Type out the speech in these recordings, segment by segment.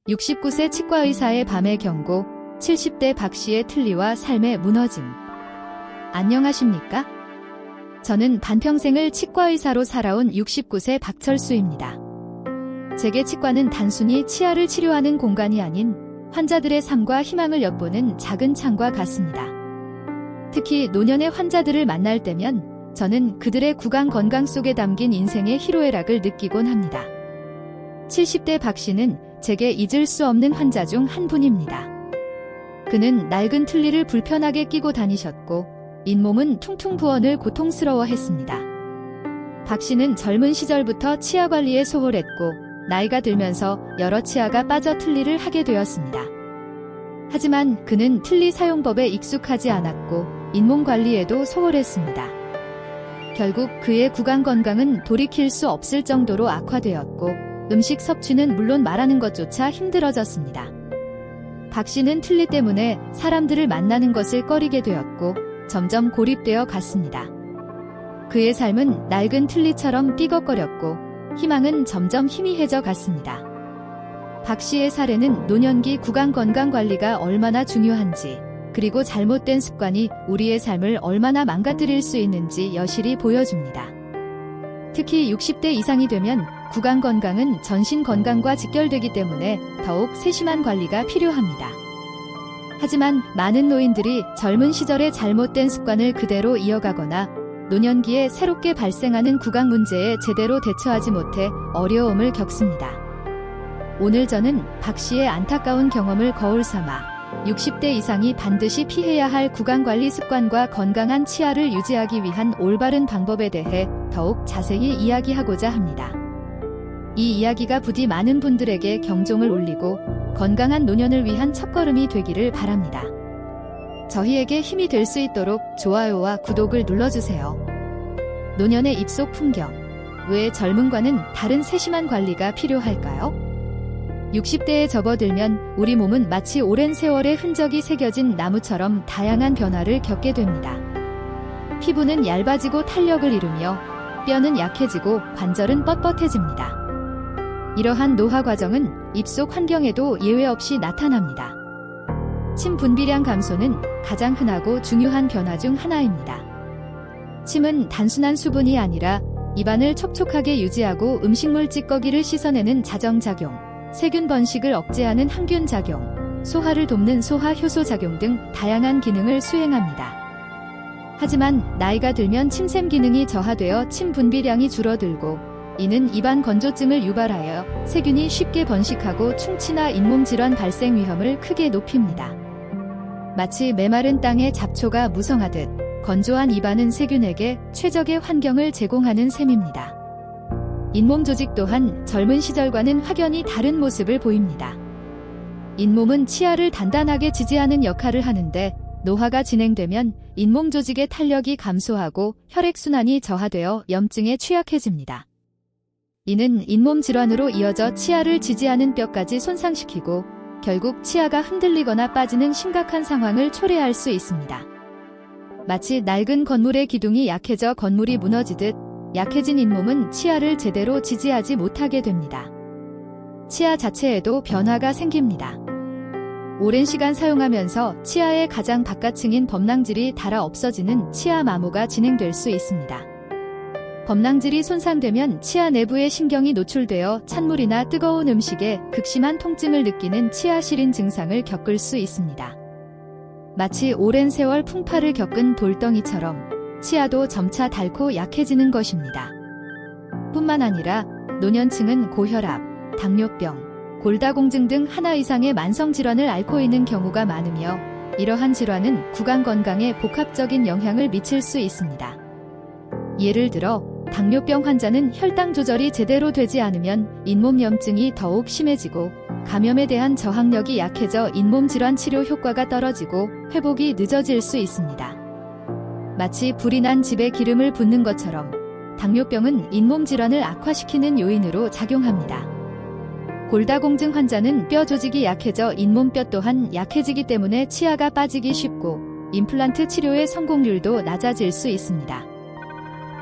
69세 치과의사의 밤의 경고, 70대 박씨의 틀니와 삶의 무너짐. 안녕하십니까? 저는 반평생을 치과의사로 살아온 69세 박철수입니다. 제게 치과는 단순히 치아를 치료하는 공간이 아닌 환자들의 삶과 희망을 엿보는 작은 창과 같습니다. 특히 노년의 환자들을 만날 때면 저는 그들의 구강 건강 속에 담긴 인생의 희로애락을 느끼곤 합니다. 70대 박씨는 제게 잊을 수 없는 환자 중 한 분입니다. 그는 낡은 틀니를 불편하게 끼고 다니셨고 잇몸은 퉁퉁 부어 늘 고통스러워했습니다. 박씨는 젊은 시절부터 치아 관리에 소홀했고 나이가 들면서 여러 치아가 빠져 틀니를 하게 되었습니다. 하지만 그는 틀니 사용법에 익숙하지 않았고 잇몸 관리에도 소홀했습니다. 결국 그의 구강 건강은 돌이킬 수 없을 정도로 악화되었고 음식 섭취는 물론 말하는 것조차 힘들어졌습니다. 박씨는 틀니 때문에 사람들을 만나는 것을 꺼리게 되었고 점점 고립되어 갔습니다. 그의 삶은 낡은 틀니처럼 삐걱거렸고 희망은 점점 희미해져 갔습니다. 박씨의 사례는 노년기 구강 건강 관리가 얼마나 중요한지, 그리고 잘못된 습관이 우리의 삶을 얼마나 망가뜨릴 수 있는지 여실히 보여줍니다. 특히 60대 이상이 되면 구강 건강은 전신 건강과 직결되기 때문에 더욱 세심한 관리가 필요합니다. 하지만 많은 노인들이 젊은 시절의 잘못된 습관을 그대로 이어가거나 노년기에 새롭게 발생하는 구강 문제에 제대로 대처하지 못해 어려움을 겪습니다. 오늘 저는 박씨의 안타까운 경험을 거울 삼아 60대 이상이 반드시 피해야 할 구강관리 습관과 건강한 치아를 유지하기 위한 올바른 방법에 대해 더욱 자세히 이야기하고자 합니다. 이 이야기가 부디 많은 분들에게 경종을 울리고 건강한 노년을 위한 첫걸음이 되기를 바랍니다. 저희에게 힘이 될 수 있도록 좋아요와 구독을 눌러주세요. 노년의 입속 풍경. 왜 젊음과는 다른 세심한 관리가 필요할까요? 60대에 접어들면 우리 몸은 마치 오랜 세월의 흔적이 새겨진 나무처럼 다양한 변화를 겪게 됩니다. 피부는 얇아지고 탄력을 잃으며 뼈는 약해지고 관절은 뻣뻣해집니다. 이러한 노화 과정은 입속 환경에도 예외 없이 나타납니다. 침 분비량 감소는 가장 흔하고 중요한 변화 중 하나입니다. 침은 단순한 수분이 아니라 입안을 촉촉하게 유지하고 음식물 찌꺼기를 씻어내는 자정작용, 세균 번식을 억제하는 항균작용, 소화를 돕는 소화효소 작용 등 다양한 기능을 수행합니다. 하지만 나이가 들면 침샘 기능이 저하되어 침 분비량이 줄어들고 이는 입안 건조증을 유발하여 세균이 쉽게 번식하고 충치나 잇몸 질환 발생 위험을 크게 높입니다. 마치 메마른 땅에 잡초가 무성하듯 건조한 입안은 세균에게 최적의 환경을 제공하는 셈입니다. 잇몸 조직 또한 젊은 시절과는 확연히 다른 모습을 보입니다. 잇몸은 치아를 단단하게 지지하는 역할을 하는데 노화가 진행되면 잇몸 조직의 탄력이 감소하고 혈액순환이 저하되어 염증에 취약해집니다. 이는 잇몸 질환으로 이어져 치아를 지지하는 뼈까지 손상시키고 결국 치아가 흔들리거나 빠지는 심각한 상황을 초래할 수 있습니다. 마치 낡은 건물의 기둥이 약해져 건물이 무너지듯 약해진 잇몸은 치아를 제대로 지지하지 못하게 됩니다. 치아 자체에도 변화가 생깁니다. 오랜 시간 사용하면서 치아의 가장 바깥층인 범낭질이 닳아 없어지는 치아 마모가 진행될 수 있습니다. 범낭질이 손상되면 치아 내부의 신경이 노출되어 찬물이나 뜨거운 음식에 극심한 통증을 느끼는 치아 시린 증상을 겪을 수 있습니다. 마치 오랜 세월 풍파를 겪은 돌덩이처럼 치아도 점차 닳고 약해지는 것입니다. 뿐만 아니라 노년층은 고혈압, 당뇨병, 골다공증 등 하나 이상의 만성질환을 앓고 있는 경우가 많으며 이러한 질환은 구강 건강에 복합적인 영향을 미칠 수 있습니다. 예를 들어 당뇨병 환자는 혈당 조절이 제대로 되지 않으면 잇몸 염증이 더욱 심해지고 감염에 대한 저항력이 약해져 잇몸 질환 치료 효과가 떨어지고 회복이 늦어질 수 있습니다. 마치 불이 난 집에 기름을 붓는 것처럼 당뇨병은 잇몸 질환을 악화시키는 요인으로 작용합니다. 골다공증 환자는 뼈 조직이 약해져 잇몸뼈 또한 약해지기 때문에 치아가 빠지기 쉽고 임플란트 치료의 성공률도 낮아질 수 있습니다.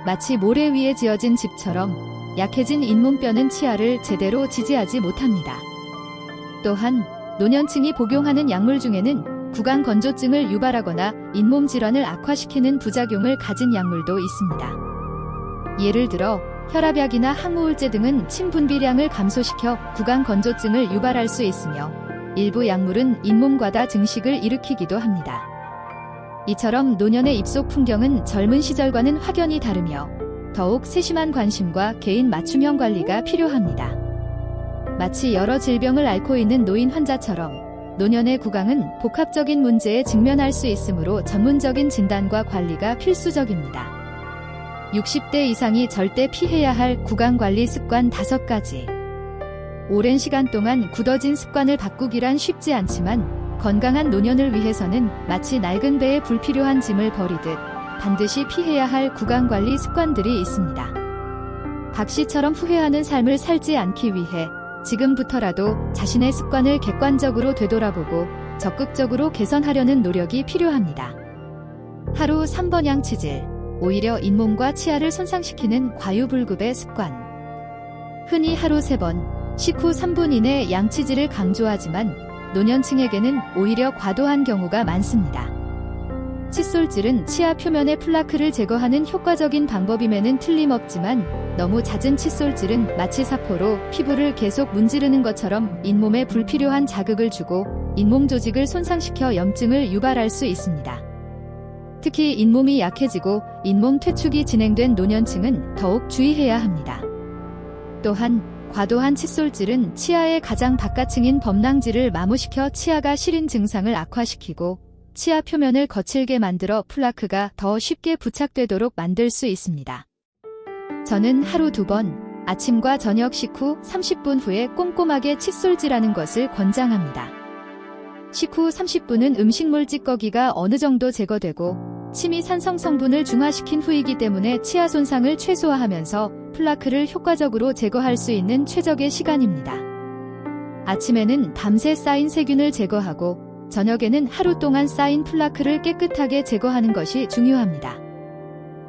마치 모래 위에 지어진 집처럼 약해진 잇몸뼈는 치아를 제대로 지지하지 못합니다. 또한 노년층이 복용하는 약물 중에는 구강 건조증을 유발하거나 잇몸 질환을 악화시키는 부작용을 가진 약물도 있습니다. 예를 들어 혈압약이나 항우울제 등은 침 분비량을 감소시켜 구강 건조증을 유발할 수 있으며 일부 약물은 잇몸 과다 증식을 일으키기도 합니다. 이처럼 노년의 입속 풍경은 젊은 시절과는 확연히 다르며 더욱 세심한 관심과 개인 맞춤형 관리가 필요합니다. 마치 여러 질병을 앓고 있는 노인 환자처럼 노년의 구강은 복합적인 문제에 직면할 수 있으므로 전문적인 진단과 관리가 필수적입니다. 60대 이상이 절대 피해야 할 구강관리 습관 5가지. 오랜 시간 동안 굳어진 습관을 바꾸기란 쉽지 않지만 건강한 노년을 위해서는 마치 낡은 배에 불필요한 짐을 버리듯 반드시 피해야 할 구강관리 습관들이 있습니다. 박 씨처럼 후회하는 삶을 살지 않기 위해 지금부터라도 자신의 습관을 객관적으로 되돌아보고 적극적으로 개선하려는 노력이 필요합니다. 하루 3번 양치질. 오히려 잇몸과 치아를 손상시키는 과유불급의 습관. 흔히 하루 3번, 식후 3분 이내 양치질을 강조하지만 노년층에게는 오히려 과도한 경우가 많습니다. 칫솔질은 치아 표면의 플라크를 제거하는 효과적인 방법임에는 틀림없지만 너무 잦은 칫솔질은 마치 사포로 피부를 계속 문지르는 것처럼 잇몸에 불필요한 자극을 주고 잇몸 조직을 손상시켜 염증을 유발할 수 있습니다. 특히 잇몸이 약해지고 잇몸 퇴축이 진행된 노년층은 더욱 주의해야 합니다. 또한 과도한 칫솔질은 치아의 가장 바깥층인 범낭지를 마모시켜 치아가 시린 증상을 악화시키고 치아 표면을 거칠게 만들어 플라크가 더 쉽게 부착되도록 만들 수 있습니다. 저는 하루 2번, 아침과 저녁 식후 30분 후에 꼼꼼하게 칫솔질하는 것을 권장합니다. 식후 30분은 음식물 찌꺼기가 어느 정도 제거되고 침이 산성 성분을 중화시킨 후이기 때문에 치아 손상을 최소화하면서 플라크를 효과적으로 제거할 수 있는 최적의 시간입니다. 아침에는 밤새 쌓인 세균을 제거하고 저녁에는 하루 동안 쌓인 플라크를 깨끗하게 제거하는 것이 중요합니다.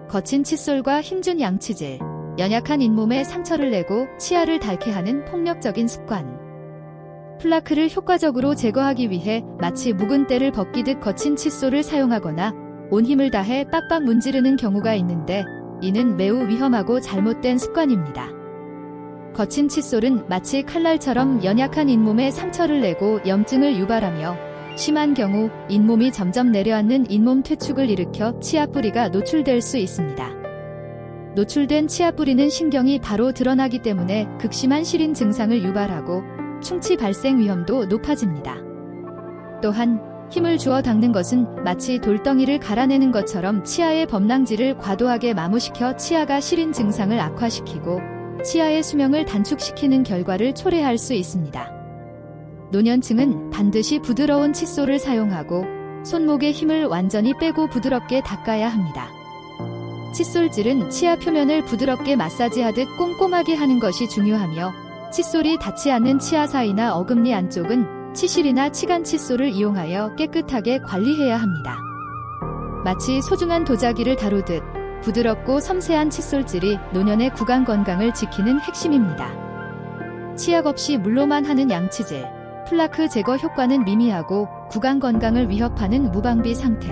거친 칫솔과 힘준 양치질, 연약한 잇몸에 상처를 내고 치아를 닳게 하는 폭력적인 습관. 플라크를 효과적으로 제거하기 위해 마치 묵은 때를 벗기듯 거친 칫솔을 사용하거나 온 힘을 다해 빡빡 문지르는 경우가 있는데 이는 매우 위험하고 잘못된 습관입니다. 거친 칫솔은 마치 칼날처럼 연약한 잇몸에 상처를 내고 염증을 유발하며 심한 경우 잇몸이 점점 내려앉는 잇몸 퇴축을 일으켜 치아 뿌리가 노출될 수 있습니다. 노출된 치아 뿌리는 신경이 바로 드러나기 때문에 극심한 시린 증상을 유발하고 충치 발생 위험도 높아집니다. 또한 힘을 주어 닦는 것은 마치 돌덩이를 갈아내는 것처럼 치아의 범낭지를 과도하게 마모시켜 치아가 시린 증상을 악화시키고 치아의 수명을 단축시키는 결과를 초래할 수 있습니다. 노년층은 반드시 부드러운 칫솔을 사용하고 손목의 힘을 완전히 빼고 부드럽게 닦아야 합니다. 칫솔질은 치아 표면을 부드럽게 마사지하듯 꼼꼼하게 하는 것이 중요하며 칫솔이 닿지 않는 치아 사이나 어금니 안쪽은 치실이나 치간 칫솔을 이용하여 깨끗하게 관리해야 합니다. 마치 소중한 도자기를 다루듯 부드럽고 섬세한 칫솔질이 노년의 구강 건강을 지키는 핵심입니다. 치약 없이 물로만 하는 양치질, 플라크 제거 효과는 미미하고 구강 건강을 위협하는 무방비 상태.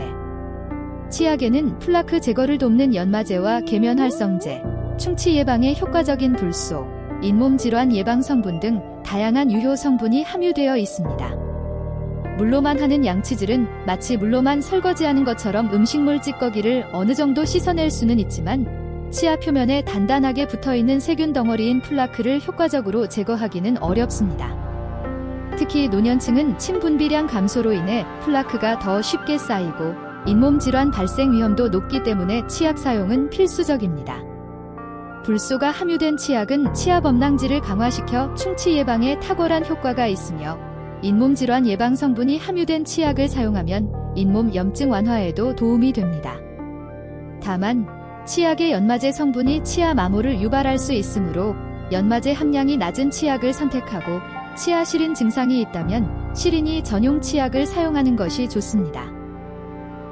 치약에는 플라크 제거를 돕는 연마제와 계면 활성제, 충치 예방에 효과적인 불소, 잇몸 질환 예방 성분 등 다양한 유효 성분이 함유되어 있습니다. 물로만 하는 양치질은 마치 물로만 설거지하는 것처럼 음식물 찌꺼기를 어느 정도 씻어낼 수는 있지만 치아 표면에 단단하게 붙어있는 세균 덩어리인 플라크를 효과적으로 제거하기는 어렵습니다. 특히 노년층은 침 분비량 감소로 인해 플라크가 더 쉽게 쌓이고 잇몸 질환 발생 위험도 높기 때문에 치약 사용은 필수적입니다. 불소가 함유된 치약은 치아 범낭지를 강화시켜 충치 예방에 탁월한 효과가 있으며 잇몸 질환 예방 성분이 함유된 치약을 사용하면 잇몸 염증 완화에도 도움이 됩니다. 다만 치약의 연마제 성분이 치아 마모를 유발할 수 있으므로 연마제 함량이 낮은 치약을 선택하고 치아 시린 증상이 있다면 시린이 전용 치약을 사용하는 것이 좋습니다.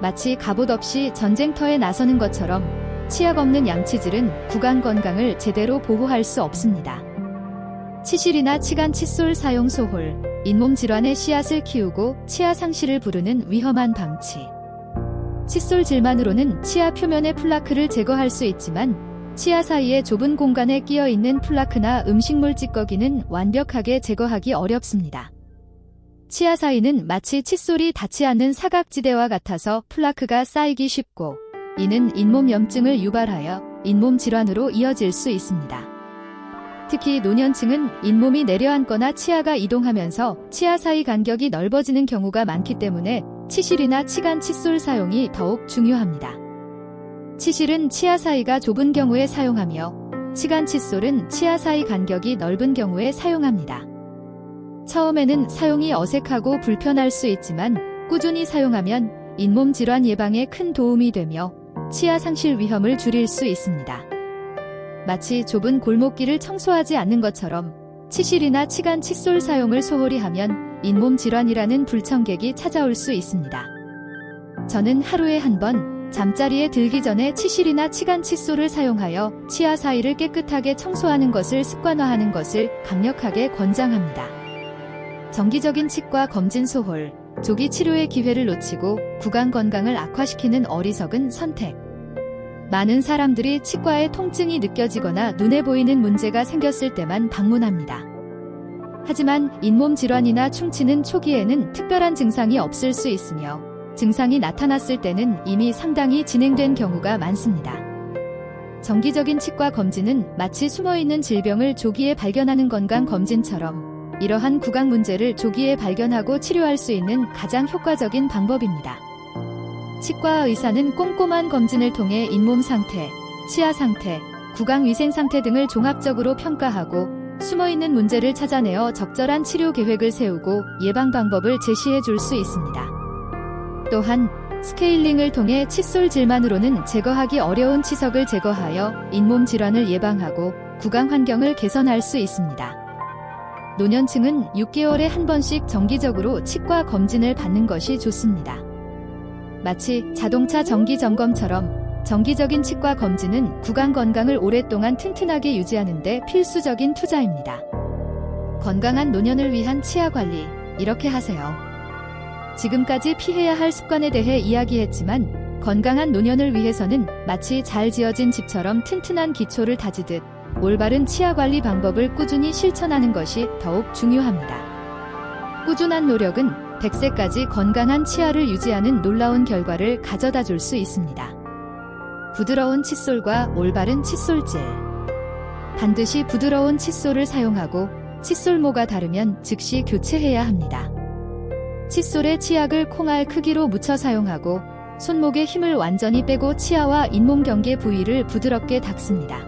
마치 갑옷 없이 전쟁터에 나서는 것처럼 치약 없는 양치질은 구강 건강을 제대로 보호할 수 없습니다. 치실이나 치간 칫솔 사용 소홀, 잇몸 질환의 씨앗을 키우고 치아 상실을 부르는 위험한 방치. 칫솔 질만으로는 치아 표면의 플라크를 제거할 수 있지만 치아 사이의 좁은 공간에 끼어 있는 플라크나 음식물 찌꺼기는 완벽하게 제거하기 어렵습니다. 치아 사이는 마치 칫솔이 닿지 않는 사각지대와 같아서 플라크가 쌓이기 쉽고, 이는 잇몸염증을 유발하여 잇몸 질환으로 이어질 수 있습니다. 특히 노년층은 잇몸이 내려앉거나 치아가 이동하면서 치아 사이 간격이 넓어지는 경우가 많기 때문에 치실이나 치간 칫솔 사용이 더욱 중요합니다. 치실은 치아 사이가 좁은 경우에 사용하며 치간 칫솔은 치아 사이 간격이 넓은 경우에 사용합니다. 처음에는 사용이 어색하고 불편할 수 있지만 꾸준히 사용하면 잇몸 질환 예방에 큰 도움이 되며 치아 상실 위험을 줄일 수 있습니다. 마치 좁은 골목길을 청소하지 않는 것처럼 치실이나 치간 칫솔 사용을 소홀히 하면 잇몸 질환이라는 불청객이 찾아올 수 있습니다. 저는 하루에 한 번 잠자리에 들기 전에 치실이나 치간 칫솔을 사용하여 치아 사이를 깨끗하게 청소하는 것을 습관화하는 것을 강력하게 권장합니다. 정기적인 치과 검진 소홀, 조기 치료의 기회를 놓치고 구강 건강을 악화시키는 어리석은 선택. 많은 사람들이 치과에 통증이 느껴지거나 눈에 보이는 문제가 생겼을 때만 방문합니다. 하지만 잇몸 질환이나 충치는 초기에는 특별한 증상이 없을 수 있으며 증상이 나타났을 때는 이미 상당히 진행된 경우가 많습니다. 정기적인 치과 검진은 마치 숨어있는 질병을 조기에 발견하는 건강검진처럼 이러한 구강 문제를 조기에 발견하고 치료할 수 있는 가장 효과적인 방법입니다. 치과 의사는 꼼꼼한 검진을 통해 잇몸 상태, 치아 상태, 구강 위생 상태 등을 종합적으로 평가하고 숨어있는 문제를 찾아내어 적절한 치료 계획을 세우고 예방 방법을 제시해 줄 수 있습니다. 또한 스케일링을 통해 칫솔 질만으로는 제거하기 어려운 치석을 제거하여 잇몸 질환을 예방하고 구강 환경을 개선할 수 있습니다. 노년층은 6개월에 한 번씩 정기적으로 치과 검진을 받는 것이 좋습니다. 마치 자동차 정기 점검처럼 정기적인 치과 검진은 구강 건강을 오랫동안 튼튼하게 유지하는 데 필수적인 투자입니다. 건강한 노년을 위한 치아 관리, 이렇게 하세요. 지금까지 피해야 할 습관에 대해 이야기했지만 건강한 노년을 위해서는 마치 잘 지어진 집처럼 튼튼한 기초를 다지듯 올바른 치아 관리 방법을 꾸준히 실천하는 것이 더욱 중요합니다. 꾸준한 노력은 100세까지 건강한 치아를 유지하는 놀라운 결과를 가져다 줄 수 있습니다. 부드러운 칫솔과 올바른 칫솔질. 반드시 부드러운 칫솔을 사용하고 칫솔모가 다르면 즉시 교체해야 합니다. 칫솔에 치약을 콩알 크기로 묻혀 사용하고 손목의 힘을 완전히 빼고 치아와 잇몸 경계 부위를 부드럽게 닦습니다.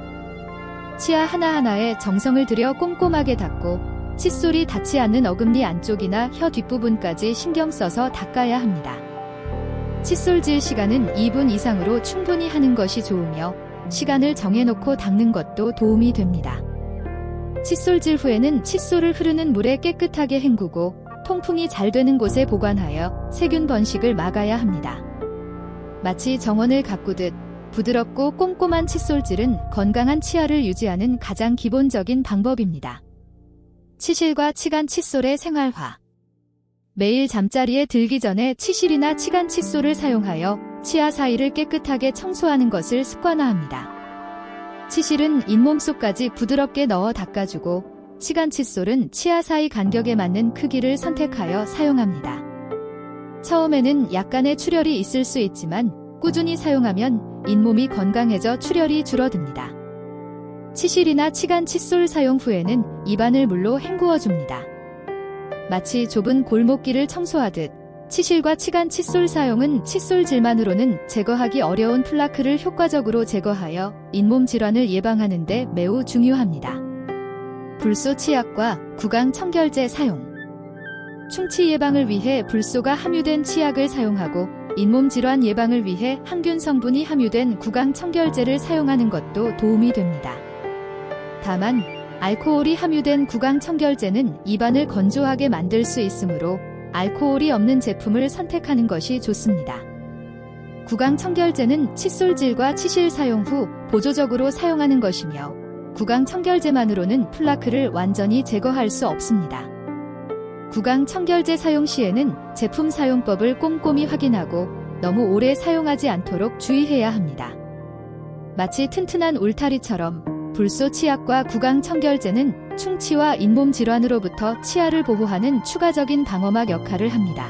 치아 하나하나에 정성을 들여 꼼꼼하게 닦고 칫솔이 닿지 않는 어금니 안쪽이나 혀 뒷부분까지 신경 써서 닦아야 합니다. 칫솔질 시간은 2분 이상으로 충분히 하는 것이 좋으며 시간을 정해놓고 닦는 것도 도움이 됩니다. 칫솔질 후에는 칫솔을 흐르는 물에 깨끗하게 헹구고 통풍이 잘 되는 곳에 보관하여 세균 번식을 막아야 합니다. 마치 정원을 가꾸듯 부드럽고 꼼꼼한 칫솔질은 건강한 치아를 유지하는 가장 기본적인 방법입니다. 치실과 치간 칫솔의 생활화. 매일 잠자리에 들기 전에 치실이나 치간 칫솔을 사용하여 치아 사이를 깨끗하게 청소하는 것을 습관화합니다. 치실은 잇몸 속까지 부드럽게 넣어 닦아주고 치간 칫솔은 치아 사이 간격에 맞는 크기를 선택하여 사용합니다. 처음에는 약간의 출혈이 있을 수 있지만 꾸준히 사용하면 잇몸이 건강해져 출혈이 줄어듭니다. 치실이나 치간 칫솔 사용 후에는 입안을 물로 헹구어줍니다. 마치 좁은 골목길을 청소하듯 치실과 치간 칫솔 사용은 칫솔 질만으로는 제거하기 어려운 플라크를 효과적으로 제거하여 잇몸 질환을 예방하는 데 매우 중요합니다. 불소 치약과 구강 청결제 사용. 충치 예방을 위해 불소가 함유된 치약을 사용하고 잇몸 질환 예방을 위해 항균 성분이 함유된 구강 청결제를 사용하는 것도 도움이 됩니다. 다만 알코올이 함유된 구강 청결제는 입안을 건조하게 만들 수 있으므로 알코올이 없는 제품을 선택하는 것이 좋습니다. 구강 청결제는 칫솔질과 치실 사용 후 보조적으로 사용하는 것이며 구강 청결제만으로는 플라크를 완전히 제거할 수 없습니다. 구강 청결제 사용 시에는 제품 사용법을 꼼꼼히 확인하고 너무 오래 사용하지 않도록 주의해야 합니다. 마치 튼튼한 울타리처럼 불소 치약과 구강 청결제는 충치와 잇몸 질환으로부터 치아를 보호하는 추가적인 방어막 역할을 합니다.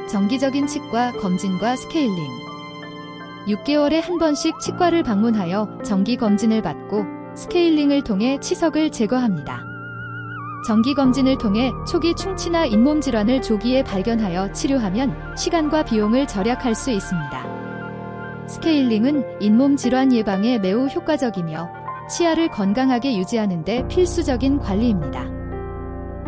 정기적인 치과 검진과 스케일링. 6개월에 한 번씩 치과를 방문하여 정기 검진을 받고 스케일링을 통해 치석을 제거합니다. 정기 검진을 통해 초기 충치나 잇몸 질환을 조기에 발견하여 치료하면 시간과 비용을 절약할 수 있습니다. 스케일링은 잇몸 질환 예방에 매우 효과적이며 치아를 건강하게 유지하는 데 필수적인 관리입니다.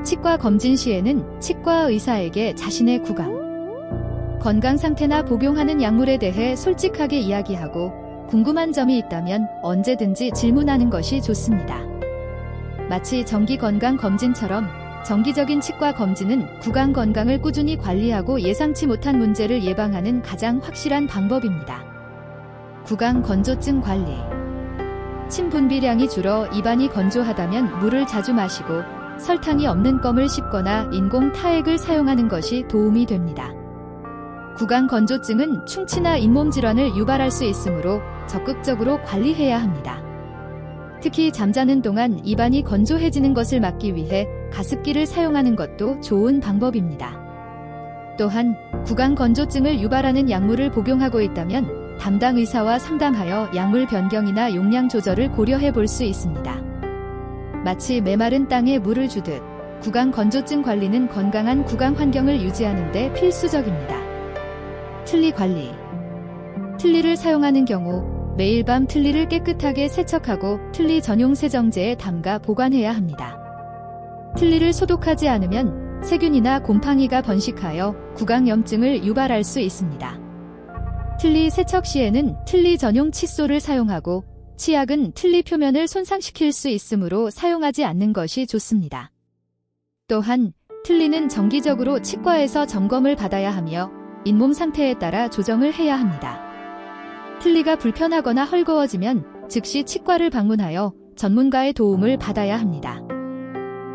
치과 검진 시에는 치과 의사에게 자신의 구강, 건강 상태나 복용하는 약물에 대해 솔직하게 이야기하고 궁금한 점이 있다면 언제든지 질문하는 것이 좋습니다. 마치 정기 건강 검진처럼 정기적인 치과 검진은 구강 건강을 꾸준히 관리하고 예상치 못한 문제를 예방하는 가장 확실한 방법입니다. 구강 건조증 관리. 침 분비량이 줄어 입안이 건조하다면 물을 자주 마시고 설탕이 없는 껌을 씹거나 인공 타액을 사용하는 것이 도움이 됩니다. 구강 건조증은 충치나 잇몸 질환을 유발할 수 있으므로 적극적으로 관리해야 합니다. 특히 잠자는 동안 입안이 건조해지는 것을 막기 위해 가습기를 사용하는 것도 좋은 방법입니다. 또한 구강 건조증을 유발하는 약물을 복용하고 있다면 담당 의사와 상담하여 약물 변경이나 용량 조절을 고려해 볼 수 있습니다. 마치 메마른 땅에 물을 주듯 구강 건조증 관리는 건강한 구강 환경을 유지하는 데 필수적입니다. 틀니 관리. 틀니를 사용하는 경우 매일 밤 틀니를 깨끗하게 세척하고 틀니 전용 세정제에 담가 보관해야 합니다. 틀니를 소독하지 않으면 세균이나 곰팡이가 번식하여 구강염증을 유발할 수 있습니다. 틀니 세척 시에는 틀니 전용 칫솔을 사용하고 치약은 틀니 표면을 손상시킬 수 있으므로 사용하지 않는 것이 좋습니다. 또한 틀니는 정기적으로 치과에서 점검을 받아야 하며 잇몸 상태에 따라 조정을 해야 합니다. 틀니가 불편하거나 헐거워지면 즉시 치과를 방문하여 전문가의 도움을 받아야 합니다.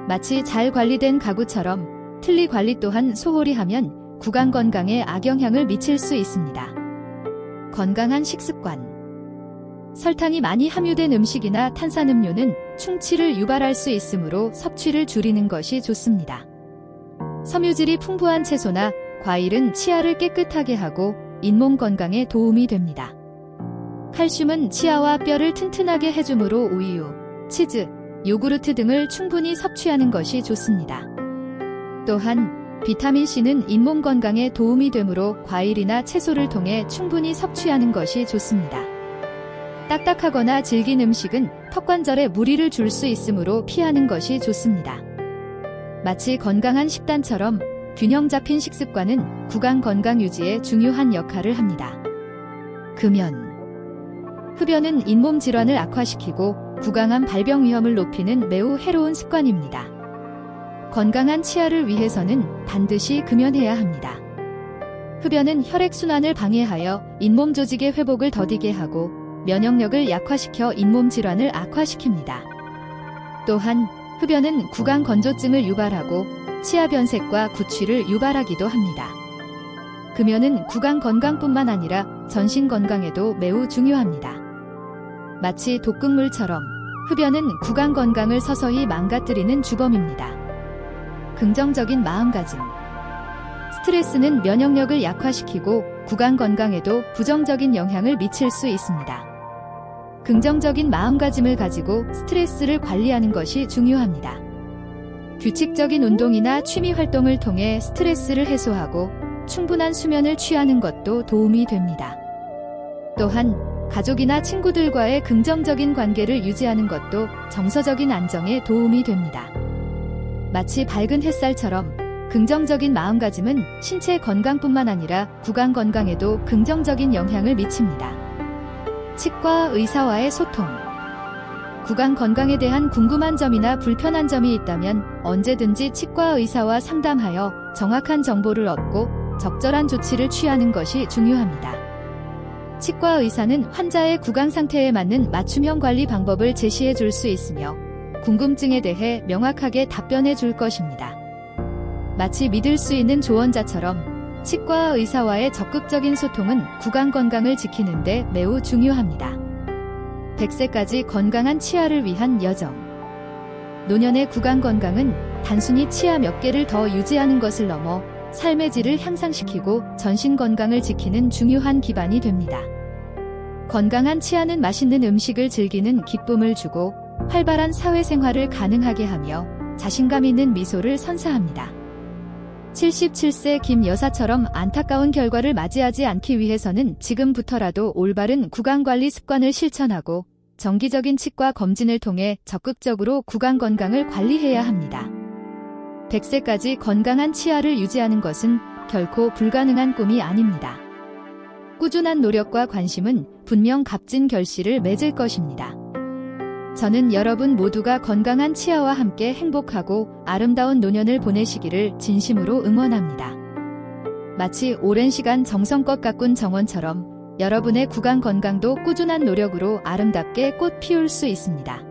마치 잘 관리된 가구처럼 틀니 관리 또한 소홀히 하면 구강 건강에 악영향을 미칠 수 있습니다. 건강한 식습관. 설탕이 많이 함유된 음식이나 탄산음료는 충치를 유발할 수 있으므로 섭취를 줄이는 것이 좋습니다. 섬유질이 풍부한 채소나 과일은 치아를 깨끗하게 하고 잇몸 건강에 도움이 됩니다. 칼슘은 치아와 뼈를 튼튼하게 해주므로 우유, 치즈, 요구르트 등을 충분히 섭취하는 것이 좋습니다. 또한 비타민C는 잇몸 건강에 도움이 되므로 과일이나 채소를 통해 충분히 섭취하는 것이 좋습니다. 딱딱하거나 질긴 음식은 턱관절에 무리를 줄 수 있으므로 피하는 것이 좋습니다. 마치 건강한 식단처럼 균형 잡힌 식습관은 구강 건강 유지에 중요한 역할을 합니다. 금연. 흡연은 잇몸 질환을 악화시키고 구강암 발병 위험을 높이는 매우 해로운 습관입니다. 건강한 치아를 위해서는 반드시 금연해야 합니다. 흡연은 혈액순환을 방해하여 잇몸 조직의 회복을 더디게 하고 면역력을 약화시켜 잇몸 질환을 악화시킵니다. 또한 흡연은 구강 건조증을 유발하고 치아 변색과 구취를 유발하기도 합니다. 금연은 구강 건강뿐만 아니라 전신 건강에도 매우 중요합니다. 마치 독극물처럼 흡연은 구강 건강을 서서히 망가뜨리는 주범입니다. 긍정적인 마음가짐. 스트레스는 면역력을 약화시키고 구강 건강에도 부정적인 영향을 미칠 수 있습니다. 긍정적인 마음가짐을 가지고 스트레스를 관리하는 것이 중요합니다. 규칙적인 운동이나 취미 활동을 통해 스트레스를 해소하고 충분한 수면을 취하는 것도 도움이 됩니다. 또한 가족이나 친구들과의 긍정적인 관계를 유지하는 것도 정서적인 안정에 도움이 됩니다. 마치 밝은 햇살처럼 긍정적인 마음가짐은 신체 건강뿐만 아니라 구강 건강에도 긍정적인 영향을 미칩니다. 치과 의사와의 소통. 구강 건강에 대한 궁금한 점이나 불편한 점이 있다면 언제든지 치과 의사와 상담하여 정확한 정보를 얻고 적절한 조치를 취하는 것이 중요합니다. 치과 의사는 환자의 구강 상태에 맞는 맞춤형 관리 방법을 제시해 줄 수 있으며 궁금증에 대해 명확하게 답변해 줄 것입니다. 마치 믿을 수 있는 조언자처럼 치과 의사와의 적극적인 소통은 구강 건강을 지키는 데 매우 중요합니다. 100세까지 건강한 치아를 위한 여정. 노년의 구강 건강은 단순히 치아 몇 개를 더 유지하는 것을 넘어 삶의 질을 향상시키고 전신 건강을 지키는 중요한 기반이 됩니다. 건강한 치아는 맛있는 음식을 즐기는 기쁨을 주고 활발한 사회생활을 가능하게 하며 자신감 있는 미소를 선사합니다. 77세 김 여사처럼 안타까운 결과를 맞이하지 않기 위해서는 지금부터라도 올바른 구강관리 습관을 실천하고 정기적인 치과 검진을 통해 적극적으로 구강 건강을 관리해야 합니다. 100세까지 건강한 치아를 유지하는 것은 결코 불가능한 꿈이 아닙니다. 꾸준한 노력과 관심은 분명 값진 결실을 맺을 것입니다. 저는 여러분 모두가 건강한 치아와 함께 행복하고 아름다운 노년을 보내시기를 진심으로 응원합니다. 마치 오랜 시간 정성껏 가꾼 정원처럼 여러분의 구강 건강도 꾸준한 노력으로 아름답게 꽃 피울 수 있습니다.